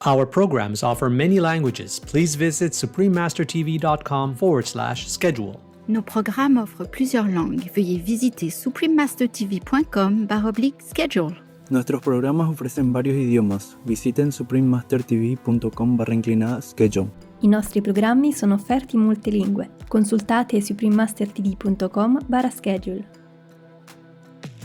Our programs offer many languages. Please visit suprememastertv.com/schedule. Nos programmes offrent plusieurs langues. Veuillez visiter suprememastertv.com/schedule. Nuestros programas ofrecen varios idiomas. Visiten suprememastertv.com/schedule. I nostri programmi sono offerti in molte lingue. Consultate suprememastertv.com/schedule.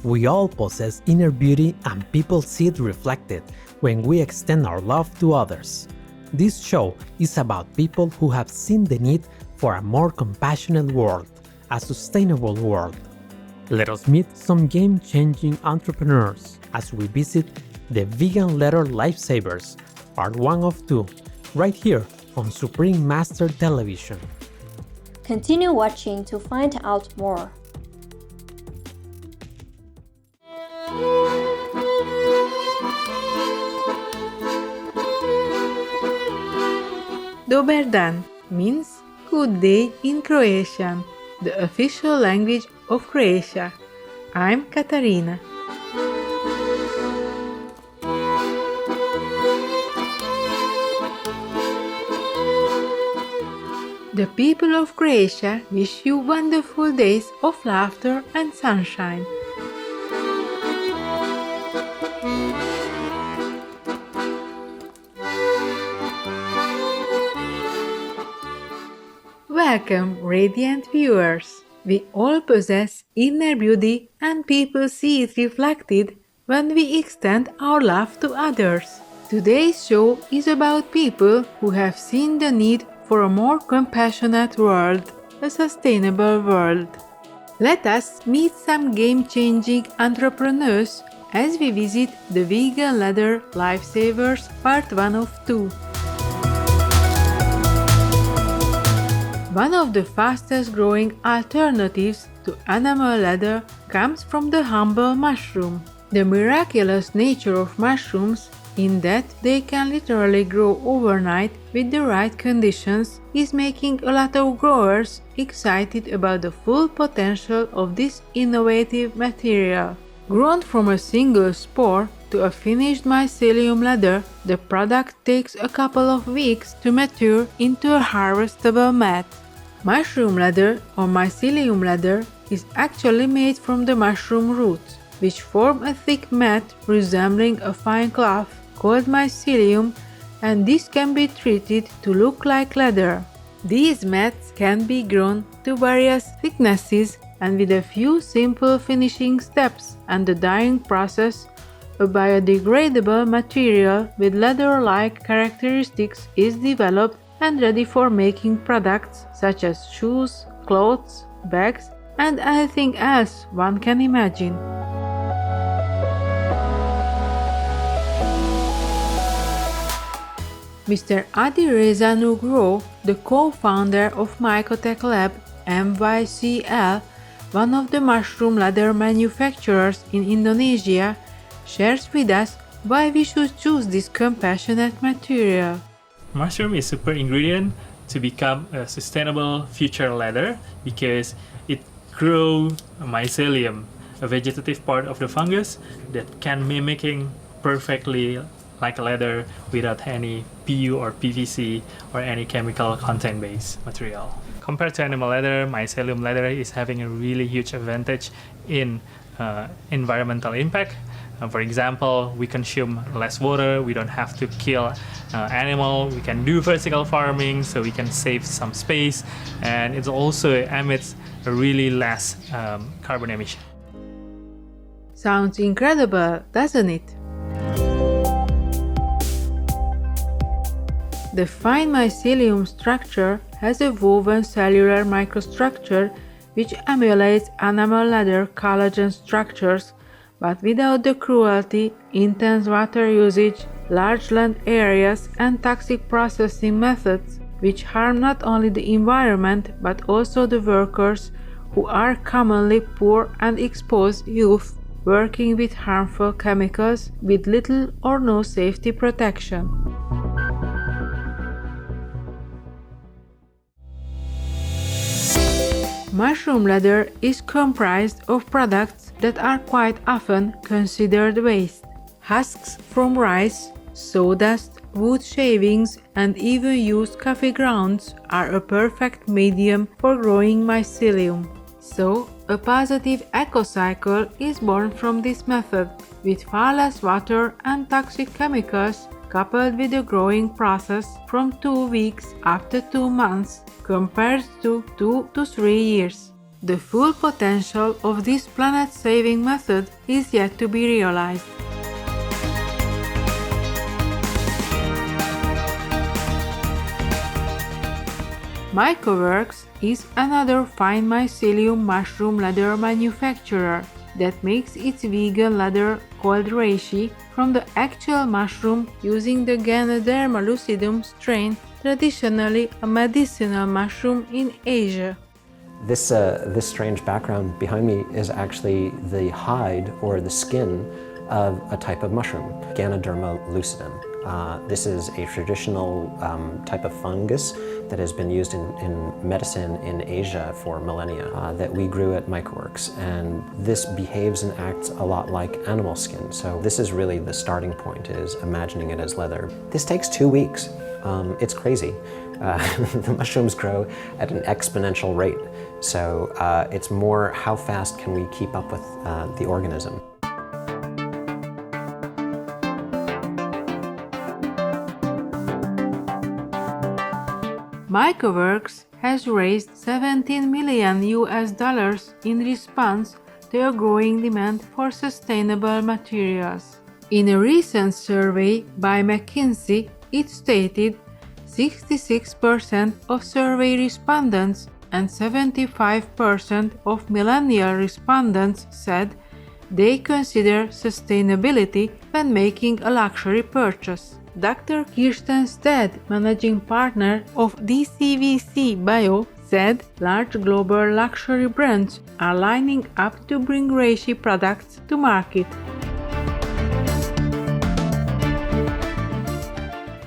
We all possess inner beauty and people see it reflected when we extend our love to others. This show is about people who have seen the need for a more compassionate world, a sustainable world. Let us meet some game-changing entrepreneurs as we visit the vegan letter Lifesavers, part 1 of 2, right here on Supreme Master Television. Continue watching to find out more. Dobar dan means good day in Croatian, the official language of Croatia. I'm Katarina. The people of Croatia wish you wonderful days of laughter and sunshine. Welcome, radiant viewers! We all possess inner beauty and people see it reflected when we extend our love to others. Today's show is about people who have seen the need for a more compassionate world, a sustainable world. Let us meet some game-changing entrepreneurs as we visit the vegan leather Lifesavers part 1 of 2. One of the fastest growing alternatives to animal leather comes from the humble mushroom. The miraculous nature of mushrooms, in that they can literally grow overnight with the right conditions, is making a lot of growers excited about the full potential of this innovative material. Grown from a single spore to a finished mycelium leather, the product takes a couple of weeks to mature into a harvestable mat. Mushroom leather or mycelium leather is actually made from the mushroom roots, which form a thick mat resembling a fine cloth called mycelium, and this can be treated to look like leather. These mats can be grown to various thicknesses, and with a few simple finishing steps and the dyeing process, a biodegradable material with leather-like characteristics is developed and ready for making products such as shoes, clothes, bags, and anything else one can imagine. Mr. Alireza Nugroho, the co-founder of Mycotech Lab (MYCL), one of the mushroom leather manufacturers in Indonesia, shares with us why we should choose this compassionate material. Mushroom is super ingredient to become a sustainable future leather because it grows mycelium, a vegetative part of the fungus that can mimicking perfectly like a leather without any PU or PVC or any chemical content based material. Compared to animal leather, mycelium leather is having a really huge advantage in environmental impact. For example, we consume less water, we don't have to kill animal, we can do vertical farming so we can save some space, and it also emits a really less carbon emission. Sounds incredible, doesn't it? The fine mycelium structure has a woven cellular microstructure which emulates animal leather collagen structures, but without the cruelty, intense water usage, large land areas, and toxic processing methods, which harm not only the environment but also the workers, who are commonly poor and exposed youth working with harmful chemicals with little or no safety protection. Mushroom leather is comprised of products that are quite often considered waste. Husks from rice, sawdust, wood shavings, and even used coffee grounds are a perfect medium for growing mycelium. So, a positive ecocycle is born from this method, with far less water and toxic chemicals, coupled with a growing process from 2 weeks up to 2 months, compared to 2 to 3 years. The full potential of this planet-saving method is yet to be realized. Mycoworks is another fine mycelium mushroom leather manufacturer that makes its vegan leather called reishi from the actual mushroom using the Ganoderma lucidum strain, traditionally a medicinal mushroom in Asia. This strange background behind me is actually the hide or the skin of a type of mushroom, Ganoderma lucidum. This is a traditional type of fungus that has been used in medicine in Asia for millennia that we grew at Mycoworks. And this behaves and acts a lot like animal skin. So this is really the starting point, is imagining it as leather. This takes 2 weeks. It's crazy. The mushrooms grow at an exponential rate. So it's more how fast can we keep up with the organism. Mycoworks has raised $17 million in response to a growing demand for sustainable materials. In a recent survey by McKinsey, it stated 66% of survey respondents and 75% of millennial respondents said they consider sustainability when making a luxury purchase. Dr. Kirsten Stead, managing partner of DCVC Bio, said large global luxury brands are lining up to bring reishi products to market.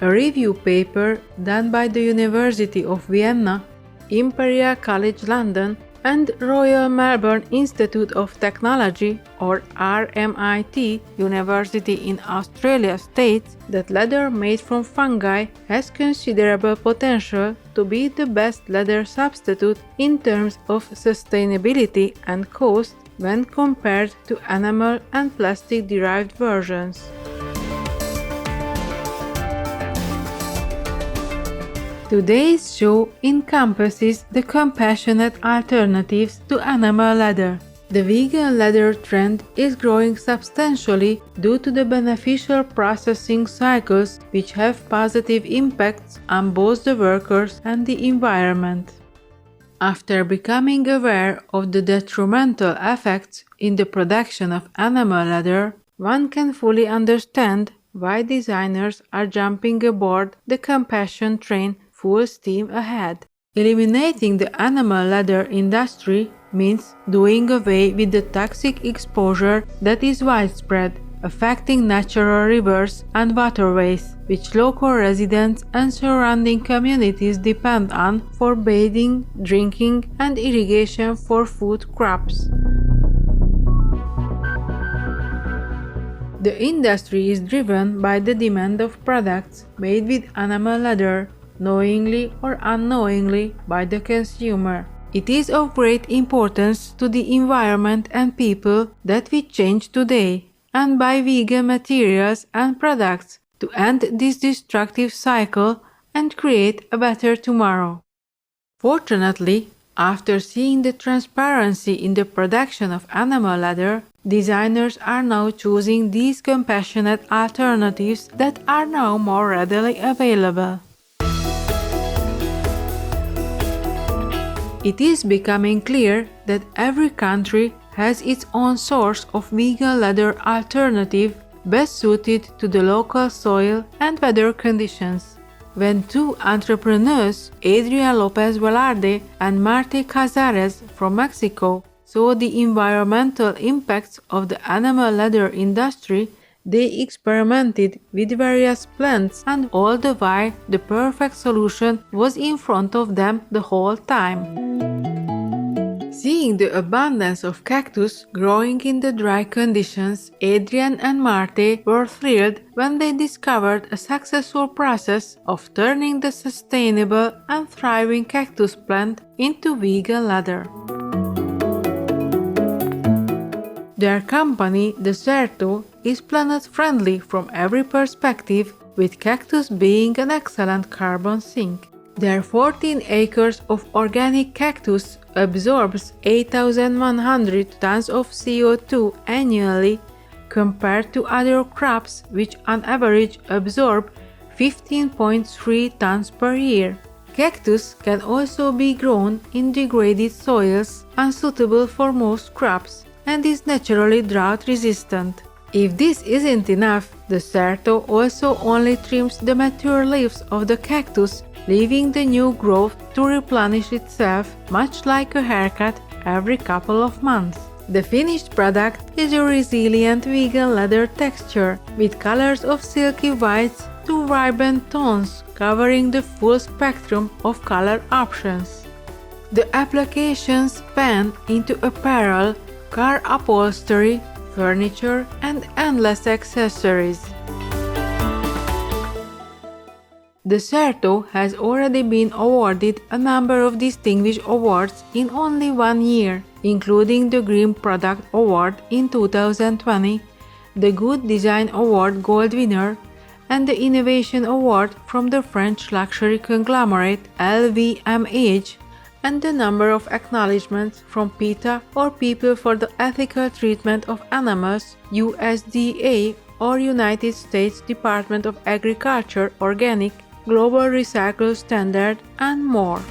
A review paper done by the University of Vienna, Imperial College London, and Royal Melbourne Institute of Technology, or RMIT, University in Australia states that leather made from fungi has considerable potential to be the best leather substitute in terms of sustainability and cost when compared to animal and plastic-derived versions. Today's show encompasses the compassionate alternatives to animal leather. The vegan leather trend is growing substantially due to the beneficial processing cycles which have positive impacts on both the workers and the environment. After becoming aware of the detrimental effects in the production of animal leather, one can fully understand why designers are jumping aboard the compassion train full steam ahead. Eliminating the animal leather industry means doing away with the toxic exposure that is widespread, affecting natural rivers and waterways, which local residents and surrounding communities depend on for bathing, drinking, and irrigation for food crops. The industry is driven by the demand of products made with animal leather, knowingly or unknowingly, by the consumer. It is of great importance to the environment and people that we change today and buy vegan materials and products to end this destructive cycle and create a better tomorrow. Fortunately, after seeing the transparency in the production of animal leather, designers are now choosing these compassionate alternatives that are now more readily available. It is becoming clear that every country has its own source of vegan leather alternative best suited to the local soil and weather conditions. When two entrepreneurs, Adrian Lopez Velarde and Marti Cazares from Mexico, saw the environmental impacts of the animal leather industry, they experimented with various plants, and all the while the perfect solution was in front of them the whole time. Seeing the abundance of cactus growing in the dry conditions, Adrian and Marte were thrilled when they discovered a successful process of turning the sustainable and thriving cactus plant into vegan leather. Their company, Deserto, is planet-friendly from every perspective, with cactus being an excellent carbon sink. Their 14 acres of organic cactus absorbs 8,100 tons of CO2 annually, compared to other crops which on average absorb 15.3 tons per year. Cactus can also be grown in degraded soils unsuitable for most crops and is naturally drought resistant. If this isn't enough, Deserto also only trims the mature leaves of the cactus, leaving the new growth to replenish itself, much like a haircut, every couple of months. The finished product is a resilient vegan leather texture, with colors of silky whites to vibrant tones, covering the full spectrum of color options. The applications span into apparel, car upholstery, furniture, and endless accessories. Deserto has already been awarded a number of distinguished awards in only 1 year, including the Green Product Award in 2020, the Good Design Award Gold winner, and the Innovation Award from the French luxury conglomerate LVMH, and the number of acknowledgements from PETA, or People for the Ethical Treatment of Animals, USDA, or United States Department of Agriculture Organic, Global Recycle Standard, and more.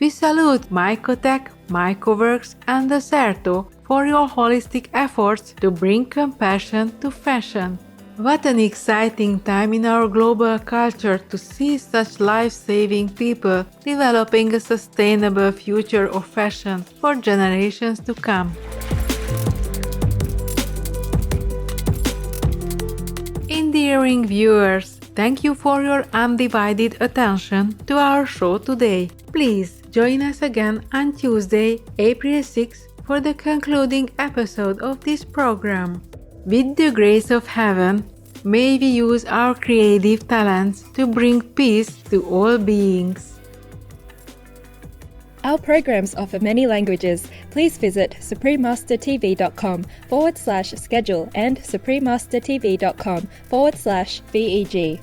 We salute Mycotech, Mycoworks, and Deserto for your holistic efforts to bring compassion to fashion. What an exciting time in our global culture to see such life-saving people developing a sustainable future of fashion for generations to come. Endearing viewers, thank you for your undivided attention to our show today. Please join us again on Tuesday, April 6, for the concluding episode of this program. With the grace of heaven, may we use our creative talents to bring peace to all beings. Our programs offer many languages. Please visit suprememastertv.com/schedule and suprememastertv.com/VEG.